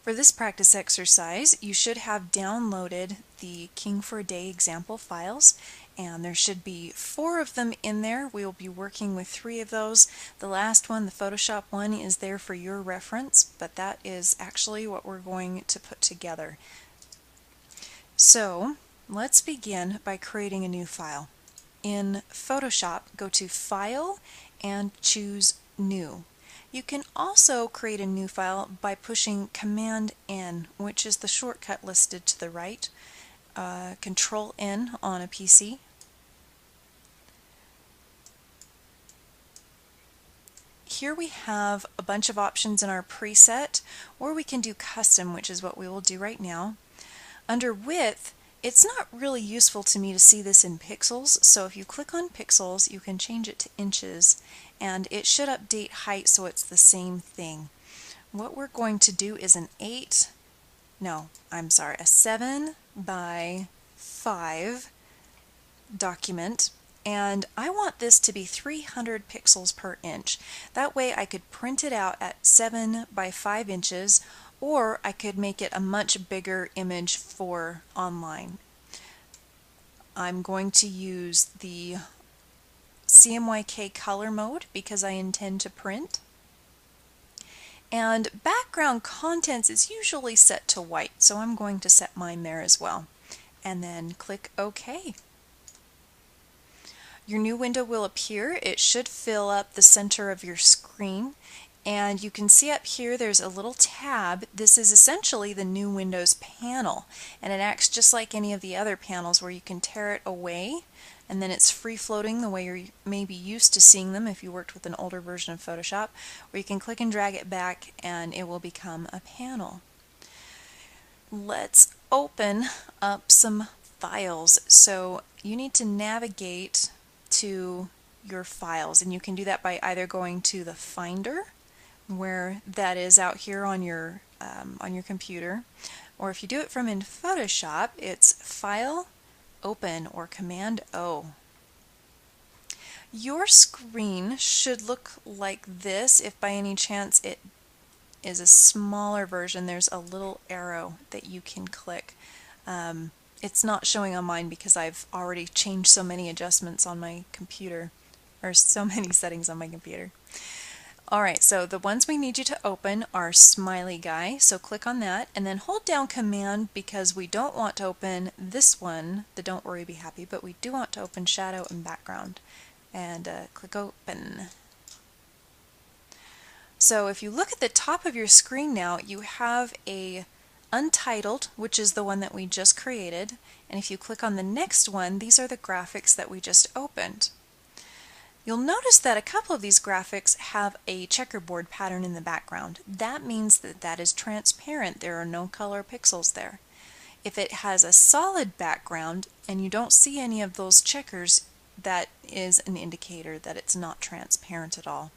For this practice exercise, you should have downloaded the King for a Day example files, and there should be 4 of them in there. We will be working with 3 of those. The last one, the Photoshop one, is there for your reference, but that is actually what we're going to put together. So let's begin by creating a new file. In Photoshop, go to File and choose New. You can also create a new file by pushing Command N, which is the shortcut listed to the right. Control N on a PC. Here we have a bunch of options in our preset, or we can do custom, which is what we will do right now. Under width, it's not really useful to me to see this in pixels, so if you click on pixels, you can change it to inches, and it should update height so it's the same thing. What we're going to do is a 7 by 5 document, and I want this to be 300 pixels per inch. That way I could print it out at 7 by 5 inches, or I could make it a much bigger image for online. I'm going to use the CMYK color mode because I intend to print. And background contents is usually set to white, so I'm going to set mine there as well. And then click OK. Your new window will appear. It should fill up the center of your screen. And you can see up here there's a little tab. This is essentially the new Windows panel, and it acts just like any of the other panels where you can tear it away and then it's free floating the way you're maybe used to seeing them if you worked with an older version of Photoshop, or you can click and drag it back and it will become a panel. Let's open up some files. So you need to navigate to your files, and you can do that by either going to the Finder, where that is out here on your computer, or if you do it from in Photoshop, it's File, Open, or Command O. Your screen should look like this. If by any chance it is a smaller version, there's a little arrow that you can click. It's not showing on mine because I've already changed so many adjustments on my computer, or so many settings on my computer. Alright, so the ones we need you to open are Smiley Guy, so click on that, and then hold down Command because we don't want to open this one, the Don't Worry Be Happy, but we do want to open Shadow and Background. And click Open. So if you look at the top of your screen now, you have a Untitled, which is the one that we just created, and if you click on the next one, these are the graphics that we just opened. You'll notice that a couple of these graphics have a checkerboard pattern in the background. That means that that is transparent. There are no color pixels there. If it has a solid background and you don't see any of those checkers, that is an indicator that it's not transparent at all.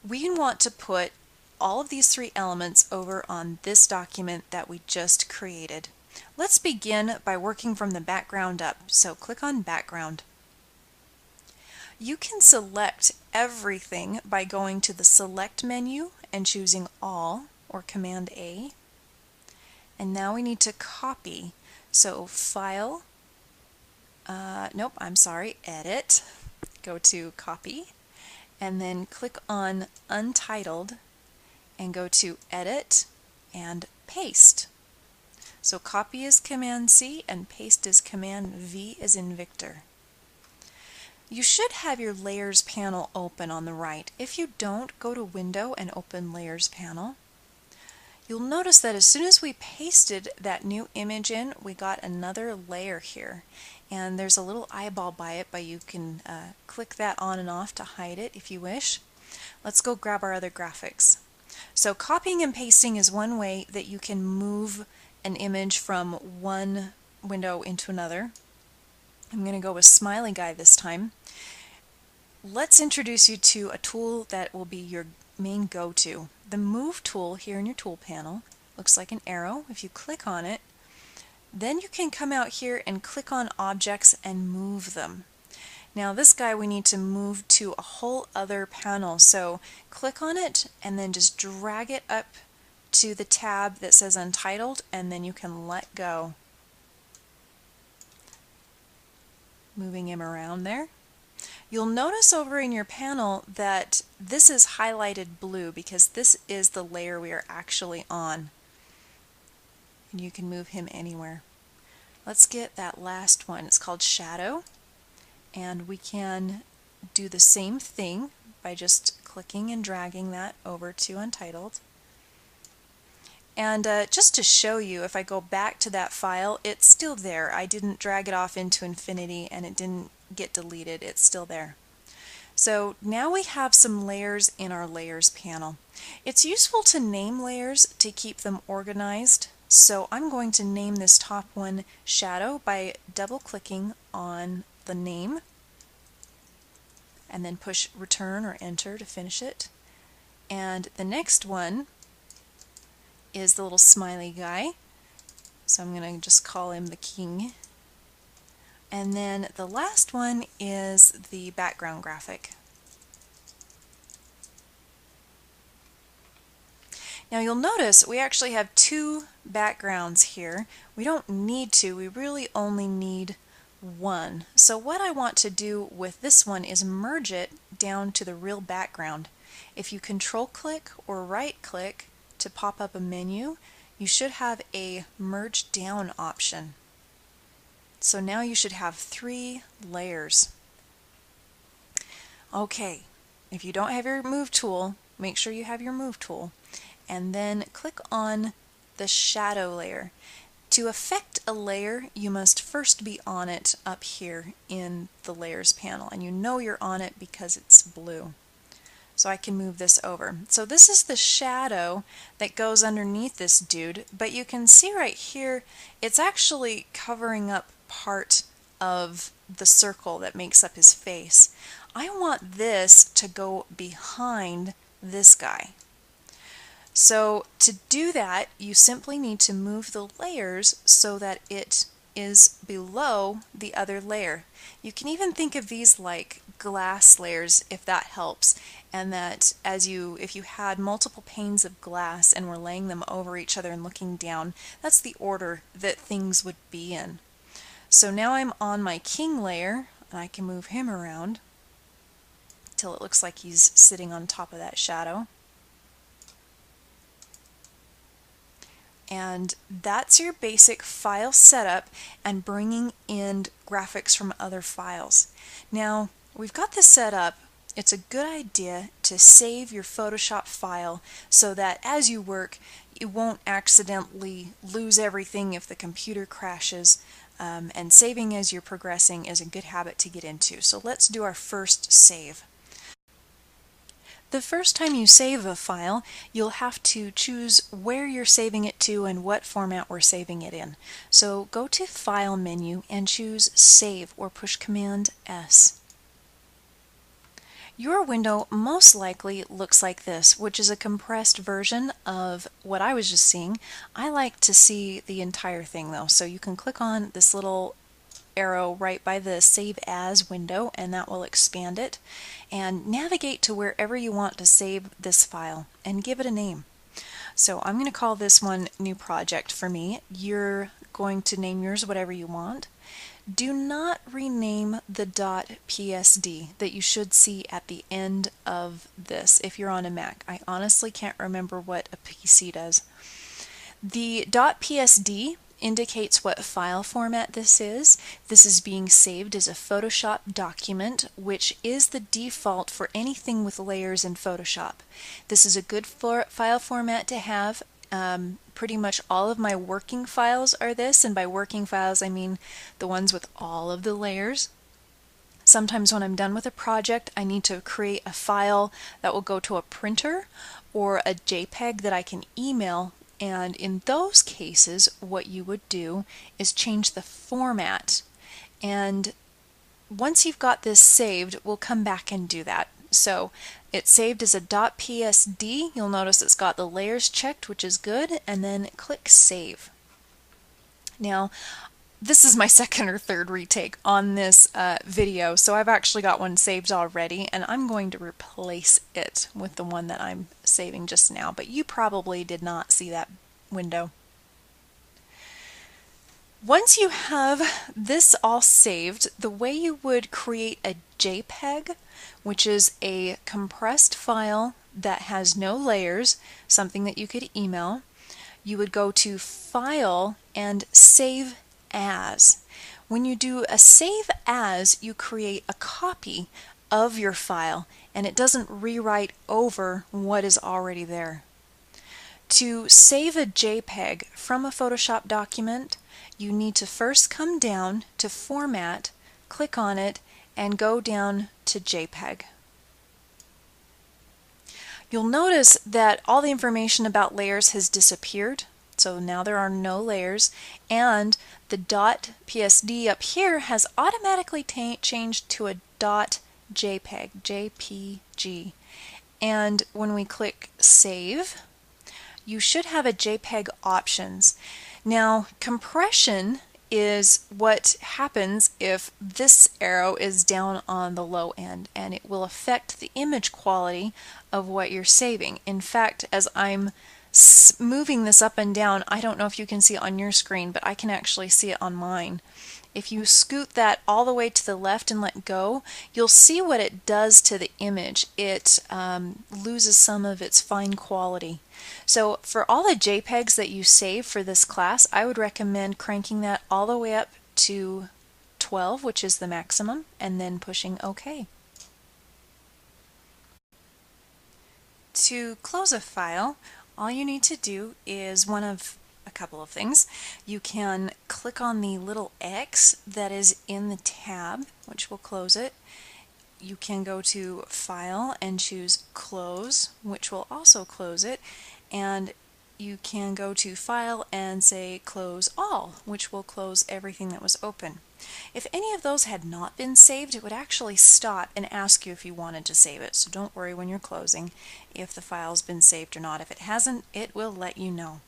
We want to put all of these 3 elements over on this document that we just created. Let's begin by working from the background up. So click on Background. You can select everything by going to the Select menu and choosing All, or Command A. And now we need to copy. So File, Edit, go to Copy, and then click on Untitled and go to Edit and Paste. So copy is Command C and paste is Command V as in Victor. You should have your Layers panel open on the right. If you don't, go to Window and open Layers panel. You'll notice that as soon as we pasted that new image in, we got another layer here. And there's a little eyeball by it, but you can click that on and off to hide it if you wish. Let's go grab our other graphics. So copying and pasting is one way that you can move an image from one window into another. I'm going to go with Smiley Guy this time. Let's introduce you to a tool that will be your main go-to. The Move tool here in your tool panel looks like an arrow. If you click on it, then you can come out here and click on objects and move them. Now this guy we need to move to a whole other panel, so click on it and then just drag it up to the tab that says Untitled, and then you can let go. Moving him around there. You'll notice over in your panel that this is highlighted blue because this is the layer we are actually on. And you can move him anywhere. Let's get that last one. It's called Shadow, and we can do the same thing by just clicking and dragging that over to Untitled. And just to show you, if I go back to that file, it's still there. I didn't drag it off into infinity and it didn't get deleted. It's still there. So now we have some layers in our Layers panel. It's useful to name layers to keep them organized. So I'm going to name this top one Shadow by double-clicking on the name and then push Return or Enter to finish it. And the next one is the little smiley guy. So I'm going to just call him the King. And then the last one is the background graphic. Now you'll notice we actually have two backgrounds here. We don't need to, we really only need one. So what I want to do with this one is merge it down to the real background. If you control click or right click to pop up a menu, you should have a merge down option. So now you should have 3 layers. Okay, if you don't have your move tool, make sure you have your move tool, and then click on the shadow layer. To affect a layer, you must first be on it up here in the layers panel, and you know you're on it because it's blue. So I can move this over. So this is the shadow that goes underneath this dude, but you can see right here it's actually covering up part of the circle that makes up his face. I want this to go behind this guy. So to do that, you simply need to move the layers so that it is below the other layer. You can even think of these like glass layers if that helps, and that if you had multiple panes of glass and were laying them over each other and looking down, that's the order that things would be in. So now I'm on my King layer, and I can move him around till it looks like he's sitting on top of that shadow. And that's your basic file setup and bringing in graphics from other files. Now, we've got this set up. It's a good idea to save your Photoshop file so that as you work, you won't accidentally lose everything if the computer crashes. And saving as you're progressing is a good habit to get into. So let's do our first save. The first time you save a file, you'll have to choose where you're saving it to and what format we're saving it in. So go to File menu and choose Save or push Command S. Your window most likely looks like this, which is a compressed version of what I was just seeing. I like to see the entire thing though, so you can click on this little arrow right by the Save As window and that will expand it, and navigate to wherever you want to save this file and give it a name. So I'm going to call this one New Project for me. You're going to name yours whatever you want. Do not rename the .psd that you should see at the end of this if you're on a Mac. I honestly can't remember what a PC does. The .psd indicates what file format this is. This is being saved as a Photoshop document, which is the default for anything with layers in Photoshop. This is a good file format to have. Pretty much all of my working files are this, and by working files I mean the ones with all of the layers. Sometimes when I'm done with a project, I need to create a file that will go to a printer or a JPEG that I can email, and in those cases what you would do is change the format, and once you've got this saved, we'll come back and do that. So it's saved as a .psd. You'll notice it's got the layers checked, which is good, and then click Save. Now, This is my second or third retake on this video, so I've actually got one saved already, and I'm going to replace it with the one that I'm saving just now, but you probably did not see that window. Once you have this all saved, the way you would create a JPEG, which is a compressed file that has no layers, something that you could email, you would go to File and Save As. When you do a Save As, you create a copy of your file, and it doesn't rewrite over what is already there. To save a JPEG from a Photoshop document, you need to first come down to Format, click on it, and go down to JPEG. You'll notice that all the information about layers has disappeared, so now there are no layers, and the .psd up here has automatically changed to a .jpeg, JPG. And when we click Save, you should have a JPEG options. Now, compression is what happens if this arrow is down on the low end, and it will affect the image quality of what you're saving. In fact, as I'm moving this up and down, I don't know if you can see it on your screen, but I can actually see it on mine. If you scoot that all the way to the left and let go, you'll see what it does to the image. It loses some of its fine quality. So for all the JPEGs that you save for this class, I would recommend cranking that all the way up to 12, which is the maximum, and then pushing OK. To close a file, all you need to do is one of a couple of things. You can click on the little X that is in the tab, which will close it. You can go to File and choose Close, which will also close it. And you can go to File and say Close All, which will close everything that was open. If any of those had not been saved, it would actually stop and ask you if you wanted to save it. So don't worry when you're closing if the file's been saved or not. If it hasn't, it will let you know.